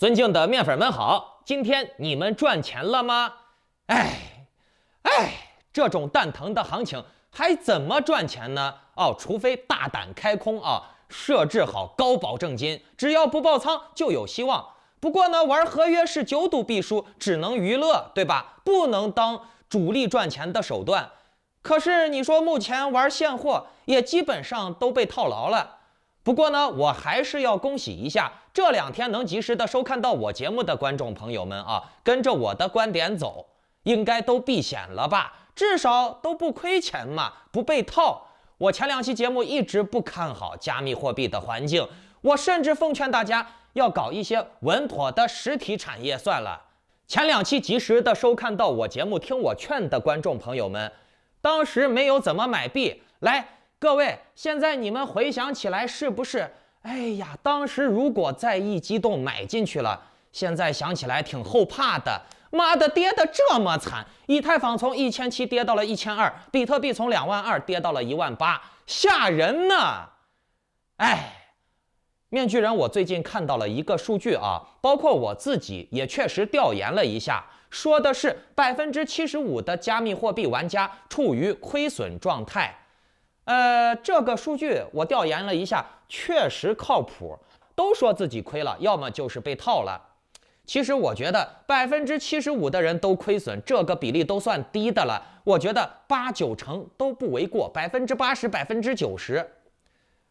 尊敬的面粉们好，今天你们赚钱了吗？这种蛋疼的行情还怎么赚钱呢？除非大胆开空设置好高保证金，只要不爆仓就有希望。不过呢，玩合约是9赌必输，只能娱乐，对吧？不能当主力赚钱的手段。可是你说目前玩现货也基本上都被套牢了。不过呢，我还是要恭喜一下这2天能及时的收看到我节目的观众朋友们跟着我的观点走，应该都避险了吧？至少都不亏钱嘛，不被套。我前2期节目一直不看好加密货币的环境，我甚至奉劝大家要搞一些稳妥的实体产业算了。前2期及时的收看到我节目听我劝的观众朋友们，当时没有怎么买币，来各位，现在你们回想起来是不是？当时如果再一激动买进去了，现在想起来挺后怕的。妈的，跌得这么惨！以太坊从1700跌到了1200，比特币从22000跌到了18000，吓人呢！面具人，我最近看到了一个数据包括我自己也确实调研了一下，说的是75%的加密货币玩家处于亏损状态。这个数据我调研了一下，确实靠谱，都说自己亏了，要么就是被套了。其实我觉得75%的人都亏损，这个比例都算低的了。我觉得8、9成都不为过，80%、90%。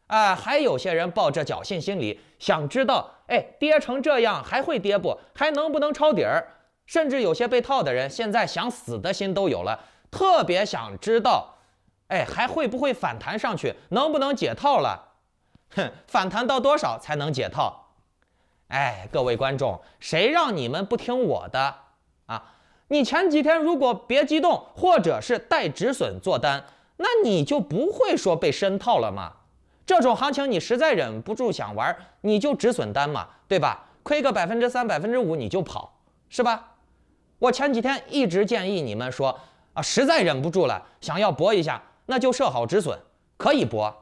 还有些人抱着侥幸心理，想知道，跌成这样还会跌不？还能不能抄底儿？甚至有些被套的人，现在想死的心都有了，特别想知道，还会不会反弹上去？能不能解套了？反弹到多少才能解套？各位观众，谁让你们不听我的你前几天如果别激动，或者是带止损做单，那你就不会说被深套了嘛。这种行情你实在忍不住想玩，你就止损单嘛，对吧？亏个3%、5%你就跑，是吧？我前几天一直建议你们说实在忍不住了，想要搏一下，那就设好止损，可以搏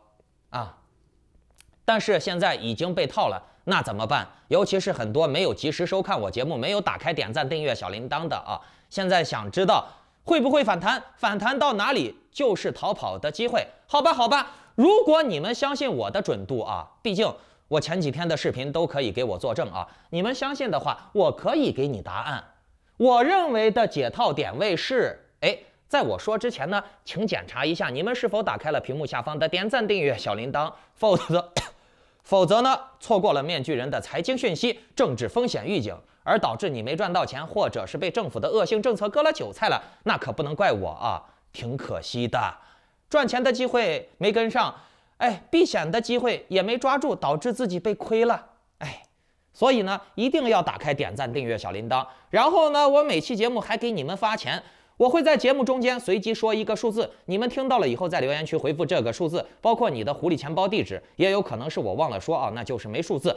但是现在已经被套了，那怎么办？尤其是很多没有及时收看我节目，没有打开点赞、订阅小铃铛的现在想知道会不会反弹，反弹到哪里就是逃跑的机会。好吧，如果你们相信我的准度毕竟我前几天的视频都可以给我作证你们相信的话，我可以给你答案。我认为的解套点位是，在我说之前呢，请检查一下你们是否打开了屏幕下方的点赞、订阅小铃铛，否则呢，错过了面具人的财经讯息、政治风险预警，而导致你没赚到钱，或者是被政府的恶性政策割了韭菜了，那可不能怪我挺可惜的。赚钱的机会没跟上，避险的机会也没抓住，导致自己被亏了，所以呢，一定要打开点赞、订阅小铃铛。然后呢，我每期节目还给你们发钱。我会在节目中间随机说一个数字，你们听到了以后在留言区回复这个数字，包括你的狐狸钱包地址，也有可能是我忘了说那就是没数字。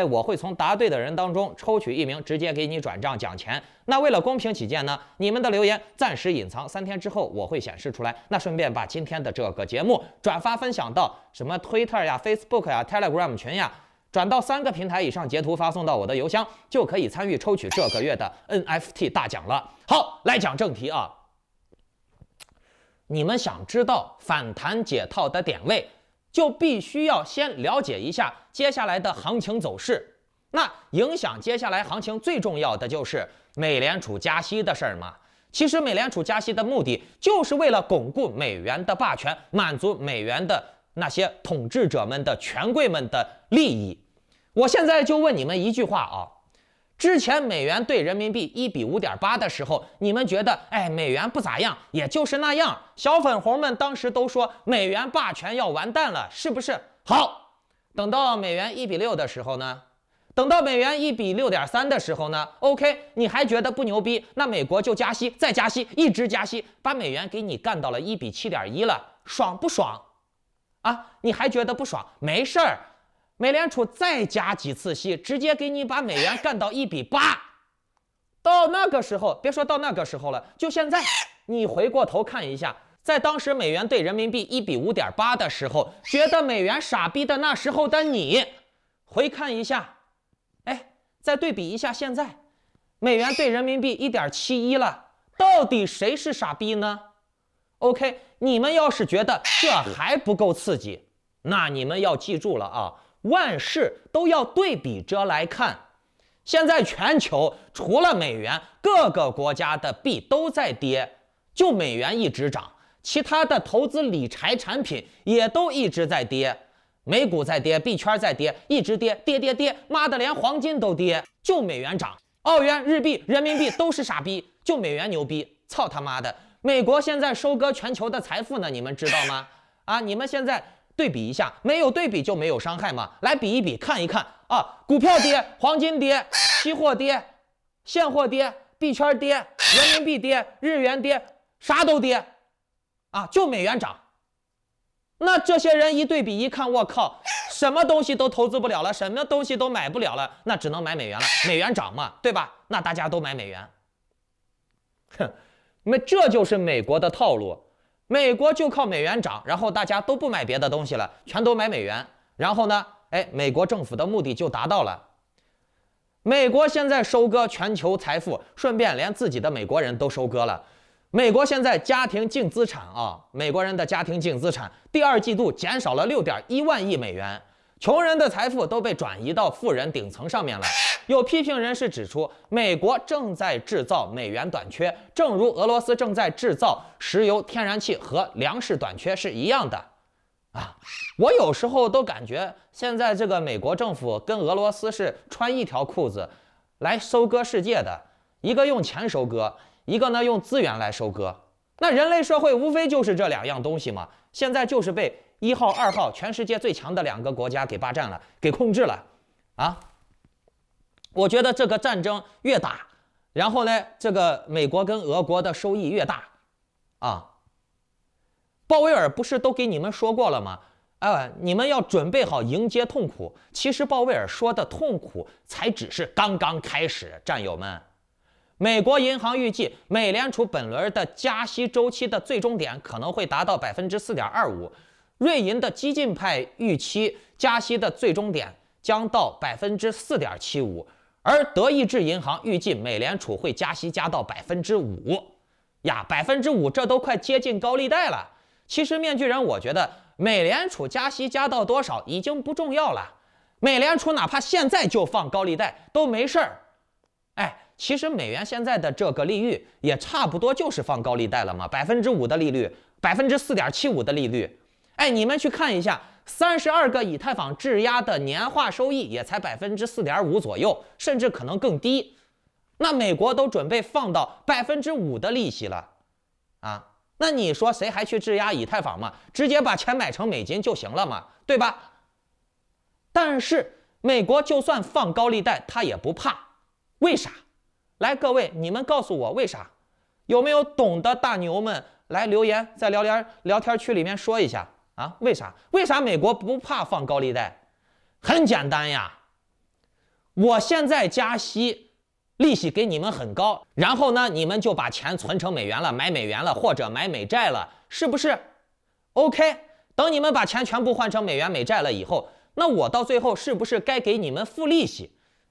我会从答对的人当中抽取1名，直接给你转账奖钱。那为了公平起见呢，你们的留言暂时隐藏，3天之后我会显示出来。那顺便把今天的这个节目转发分享到什么 Twitter 呀、Facebook 呀、Telegram 群呀，转到3个平台以上，截图发送到我的邮箱，就可以参与抽取这个月的 NFT 大奖了。好，来讲正题你们想知道反弹解套的点位，就必须要先了解一下接下来的行情走势。那影响接下来行情最重要的就是美联储加息的事儿嘛。其实美联储加息的目的就是为了巩固美元的霸权，满足美元的那些统治者们的权贵们的利益。我现在就问你们一句话之前美元对人民币1比5.8的时候，你们觉得美元不咋样，也就是那样。小粉红们当时都说美元霸权要完蛋了，是不是？好，等到美元1比6的时候呢？等到美元1比6.3的时候呢 ？OK， 你还觉得不牛逼？那美国就加息，再加息，一直加息，把美元给你干到了1比7.1了，爽不爽？你还觉得不爽？没事儿。美联储再加几次息，直接给你把美元干到1比8。到那个时候，别说到那个时候了，就现在，你回过头看一下，在当时美元对人民币1比5.8的时候，觉得美元傻逼的那时候的你，回看一下，再对比一下现在，美元对人民币1.71了，到底谁是傻逼呢 ？OK， 你们要是觉得这还不够刺激，那你们要记住了啊，万事都要对比着来看。现在全球除了美元，各个国家的币都在跌，就美元一直涨，其他的投资理财产品也都一直在跌。美股在跌，币圈在跌，一直跌，跌，妈的，连黄金都跌，就美元涨。澳元、日币、人民币都是傻逼，就美元牛逼。操他妈的！美国现在收割全球的财富呢，你们知道吗？啊，你们现在对比一下，没有对比就没有伤害嘛。来比一比，看一看啊，股票跌，黄金跌，期货跌，现货跌，币圈跌，人民币跌，日元跌，啥都跌，啊，就美元涨。那这些人一对比一看，我靠，什么东西都投资不了了，什么东西都买不了了，那只能买美元了。美元涨嘛，对吧？那大家都买美元。哼，这就是美国的套路。美国就靠美元涨，然后大家都不买别的东西了，全都买美元。然后呢，美国政府的目的就达到了。美国现在收割全球财富，顺便连自己的美国人都收割了。美国现在家庭净资产啊，美国人的家庭净资产第二季度减少了6.1万亿美元，穷人的财富都被转移到富人顶层上面了。有批评人士指出，美国正在制造美元短缺，正如俄罗斯正在制造石油、天然气和粮食短缺是一样的。啊，我有时候都感觉现在这个美国政府跟俄罗斯是穿一条裤子来收割世界的，一个用钱收割，一个呢用资源来收割。那人类社会无非就是这两样东西嘛，现在就是被1号、2号全世界最强的2个国家给霸占了，给控制了啊！我觉得这个战争越打，然后呢，这个美国跟俄国的收益越大啊。鲍威尔不是都给你们说过了吗？你们要准备好迎接痛苦。其实鲍威尔说的痛苦才只是刚刚开始，战友们。美国银行预计，美联储本轮的加息周期的最终点可能会达到4.25%，瑞银的激进派预期加息的最终点将到4.75%，而德意志银行预计美联储会加息加到5%呀，5%这都快接近高利贷了。其实面具人，我觉得美联储加息加到多少已经不重要了，美联储哪怕现在就放高利贷都没事儿。其实美元现在的这个利率也差不多就是放高利贷了嘛，5%的利率，4.75%的利率。你们去看一下，32个以太坊质押的年化收益也才4.5%左右，甚至可能更低。那美国都准备放到5%的利息了啊！那你说谁还去质押以太坊嘛？直接把钱买成美金就行了嘛，对吧？但是美国就算放高利贷，他也不怕，为啥？来，各位，你们告诉我为啥？有没有懂的大牛们来留言，在聊天区里面说一下啊？为啥？为啥美国不怕放高利贷？很简单呀，我现在加息，利息给你们很高，然后呢，你们就把钱存成美元了，买美元了，或者买美债了，是不是 ？OK， 等你们把钱全部换成美元、美债了以后，那我到最后是不是该给你们付利息？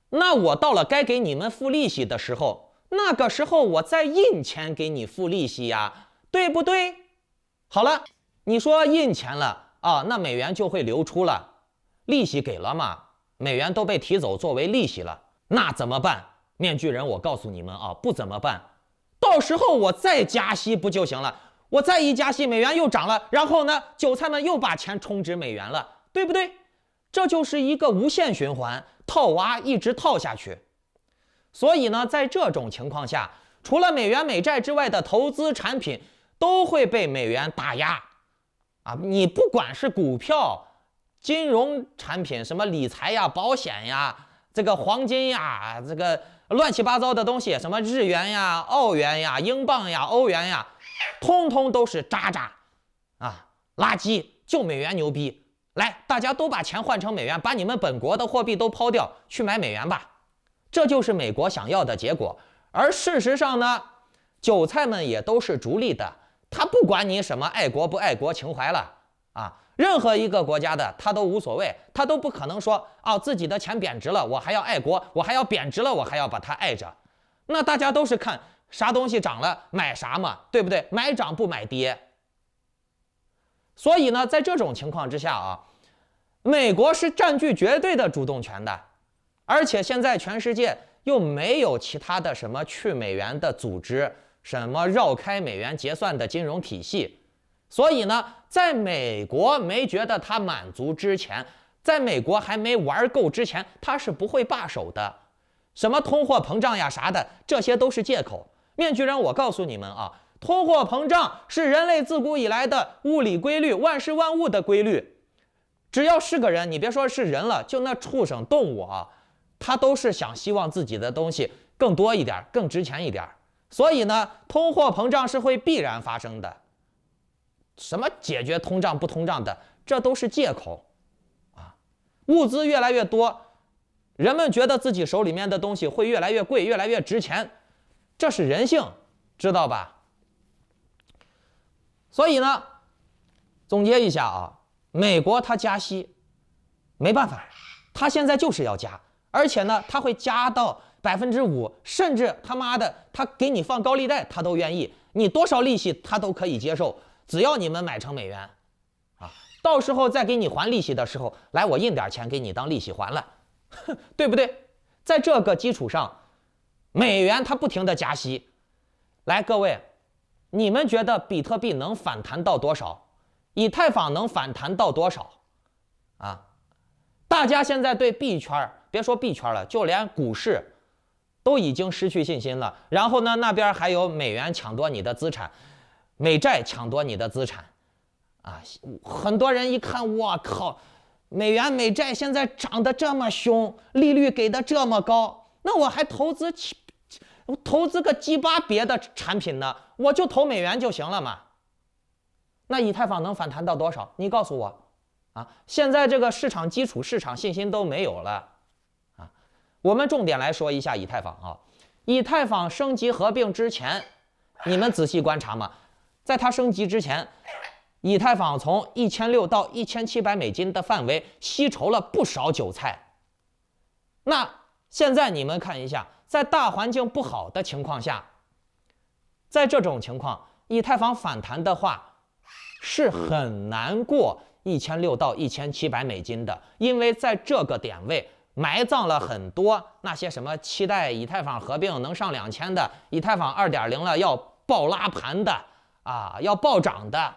那我到了该给你们付利息的时候，那个时候我再印钱给你付利息呀，对不对？好了，你说印钱了啊，那美元就会流出了，利息给了嘛，美元都被提走作为利息了，那怎么办？面具人，我告诉你们啊，不怎么办，到时候我再加息不就行了？我再一加息，美元又涨了，然后呢，韭菜们又把钱充值美元了，对不对？这就是一个无限循环，套娃一直套下去。所以呢，在这种情况下，除了美元美债之外的投资产品都会被美元打压啊！你不管是股票、金融产品，什么理财呀、保险呀、这个黄金呀、这个乱七八糟的东西，什么日元呀、澳元呀、英镑呀、欧元呀，通通都是渣渣啊，垃圾，就美元牛逼。来，大家都把钱换成美元，把你们本国的货币都抛掉，去买美元吧。这就是美国想要的结果。而事实上呢，韭菜们也都是逐利的，他不管你什么爱国不爱国情怀了啊。任何一个国家的他都无所谓，他都不可能说哦自己的钱贬值了，我还要爱国，我还要贬值了，我还要把它爱着。那大家都是看啥东西涨了买啥嘛，对不对？买涨不买跌。所以呢，在这种情况之下啊，美国是占据绝对的主动权的，而且现在全世界又没有其他的什么去美元的组织，什么绕开美元结算的金融体系。所以呢，在美国没觉得它满足之前，在美国还没玩够之前，它是不会罢手的。什么通货膨胀呀啥的，这些都是借口。面具人，我告诉你们啊，通货膨胀是人类自古以来的物理规律，万事万物的规律。只要是个人，你别说是人了，就那畜生动物啊，他都是想希望自己的东西更多一点，更值钱一点。所以呢，通货膨胀是会必然发生的。什么解决通胀不通胀的，这都是借口啊！物资越来越多，人们觉得自己手里面的东西会越来越贵，越来越值钱，这是人性，知道吧？所以呢，总结一下啊，美国它加息没办法，它现在就是要加，而且呢，它会加到5%，甚至他妈的，他给你放高利贷，他都愿意，你多少利息他都可以接受。只要你们买成美元，啊，到时候再给你还利息的时候，来我印点钱给你当利息还了，对不对？在这个基础上，美元它不停的加息，来各位，你们觉得比特币能反弹到多少？以太坊能反弹到多少？啊，大家现在对币圈，别说币圈了，就连股市都已经失去信心了。然后呢，那边还有美元抢夺你的资产。美债抢夺你的资产，啊，很多人一看，我靠，美元美债现在涨得这么凶，利率给的这么高，那我还投资个鸡巴别的产品呢？我就投美元就行了嘛。那以太坊能反弹到多少？你告诉我啊！现在这个市场基础、市场信心都没有了啊。我们重点来说一下以太坊啊，以太坊升级合并之前，你们仔细观察嘛。在它升级之前，以太坊从1600到1700美金的范围吸筹了不少韭菜。那现在你们看一下，在大环境不好的情况下，在这种情况，以太坊反弹的话是很难过1600到1700美金的，因为在这个点位埋葬了很多那些什么期待以太坊合并能上2000的，以太坊2.0了要爆拉盘的。啊，要暴涨的，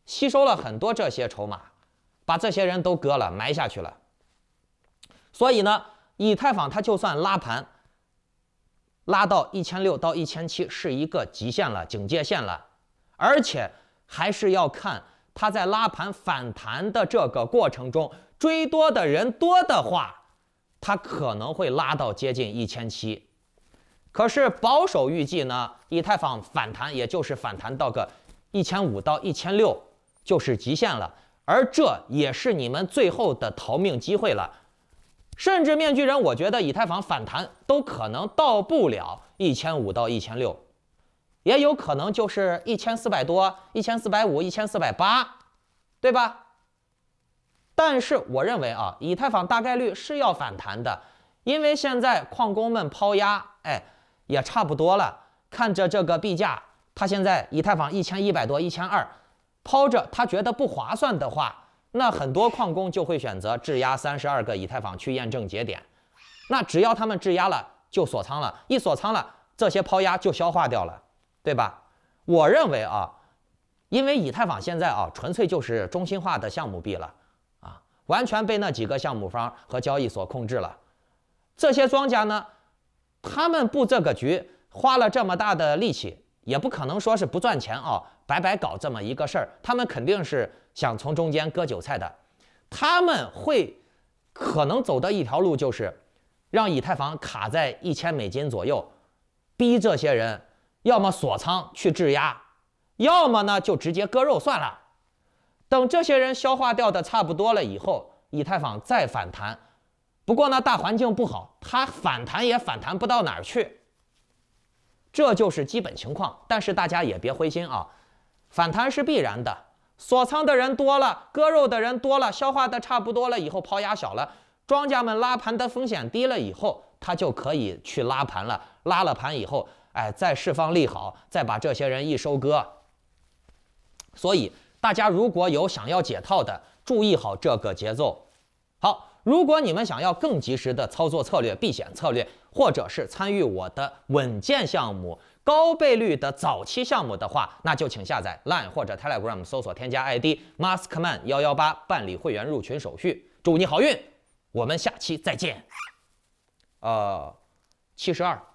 吸收了很多这些筹码，把这些人都割了，埋下去了。所以呢，以太坊它就算拉盘，拉到1600到1700是一个极限了，警戒线了，而且还是要看它在拉盘反弹的这个过程中，追多的人多的话，它可能会拉到接近1700。可是保守预计呢，以太坊反弹也就是反弹到个1500到1600就是极限了，而这也是你们最后的逃命机会了。甚至面具人，我觉得以太坊反弹都可能到不了1500到1600，也有可能就是1400多、1450、1480，对吧？但是我认为啊，以太坊大概率是要反弹的，因为现在矿工们抛压，也差不多了。看着这个币价，他现在以太坊1100多、1200，抛着他觉得不划算的话，那很多矿工就会选择质押32个以太坊去验证节点。那只要他们质押了，就锁仓了，一锁仓了，这些抛压就消化掉了，对吧？我认为啊，因为以太坊现在啊，纯粹就是中心化的项目币了啊，完全被那几个项目方和交易所控制了。这些庄家呢，他们布这个局花了这么大的力气，也不可能说是不赚钱啊，白白搞这么一个事儿，他们肯定是想从中间割韭菜的。他们会可能走的一条路就是让以太坊卡在1000美金左右，逼这些人要么锁仓去质押，要么呢就直接割肉算了。等这些人消化掉的差不多了以后，以太坊再反弹。不过呢，大环境不好，它反弹也反弹不到哪儿去，这就是基本情况。但是大家也别灰心啊，反弹是必然的，锁仓的人多了，割肉的人多了，消化的差不多了以后，抛压小了，庄家们拉盘的风险低了以后，他就可以去拉盘了。拉了盘以后，哎，再释放利好，再把这些人一收割。所以大家如果有想要解套的，注意好这个节奏。好，如果你们想要更及时的操作策略、避险策略，或者是参与我的稳健项目、高倍率的早期项目的话，那就请下载 Line 或者 Telegram 搜索添加 ID Maskman118办理会员入群手续。祝你好运，我们下期再见。72。